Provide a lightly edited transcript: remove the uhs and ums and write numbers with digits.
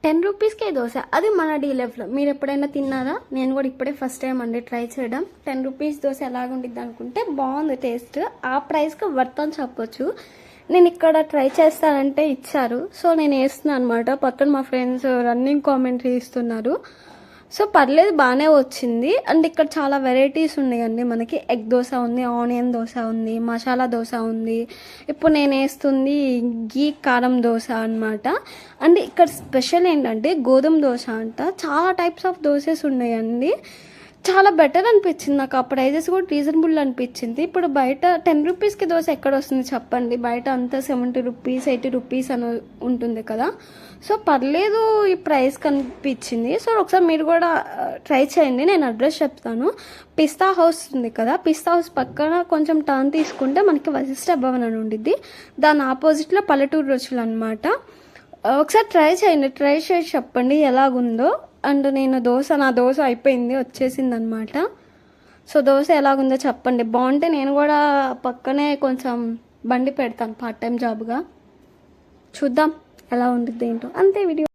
10 రూపీస్కే దోశ, అది మన డీ లైఫ్లో. మీరు ఎప్పుడైనా తిన్నారా? నేను కూడా ఇప్పుడే ఫస్ట్ టైం అండి ట్రై చేయడం. 10 రూపీస్ దోశ ఎలాగుండిద్ది అనుకుంటే బాగుంది టేస్ట్. ఆ ప్రైస్కి వర్త్ అని చెప్పొచ్చు. నేను ఇక్కడ ట్రై చేస్తానంటే ఇచ్చారు, సో నేను వేస్తున్నాను అనమాట. పక్కన మా ఫ్రెండ్స్ రన్నింగ్ కామెంటరీ ఇస్తున్నారు. సో పర్లేదు, బాగానే వచ్చింది. అండ్ ఇక్కడ చాలా వెరైటీస్ ఉన్నాయండి. మనకి ఎగ్ దోశ ఉంది, ఆనియన్ దోశ ఉంది, మసాలా దోశ ఉంది. ఇప్పుడు నేను వేస్తుంది గీ కారం దోశ అనమాట. అండ్ ఇక్కడ స్పెషల్ ఏంటంటే గోధుమ దోశ అంట. చాలా టైప్స్ ఆఫ్ దోశస్ ఉన్నాయండి. చాలా బెటర్ అనిపించింది నాకు. ఆ ప్రైజెస్ కూడా రీజనబుల్ అనిపించింది. ఇప్పుడు బయట 10 రూపీస్కి దోశ ఎక్కడ వస్తుంది చెప్పండి? బయట అంతా 70 రూపీస్ 80 రూపీస్ అని ఉంటుంది కదా. సో పర్లేదు, ఈ ప్రైస్ కనిపించింది. సో ఒకసారి మీరు కూడా ట్రై చేయండి. నేను అడ్రస్ చెప్తాను. పిస్తా హౌస్ ఉంది కదా, పిస్తా హౌస్ పక్కన కొంచెం టర్న్ తీసుకుంటే మనకి వశిష్ఠ భవన్ అని ఉండిద్ది. దాని ఆపోజిట్లో పల్లెటూరు రుచులు అనమాట. ఒకసారి ట్రై చేయండి. ట్రై చేసి చెప్పండి ఎలాగుందో. అండ్ నేను నా దోశ అయిపోయింది, వచ్చేసింది అనమాట. సో దోశ ఎలాగుందో చెప్పండి. బాగుంటే నేను కూడా పక్కనే కొంచెం బండి పెడతాను పార్ట్ టైం జాబ్గా. చూద్దాం ఎలా ఉండిద్ది ఏంటో. అంతే వీడియో.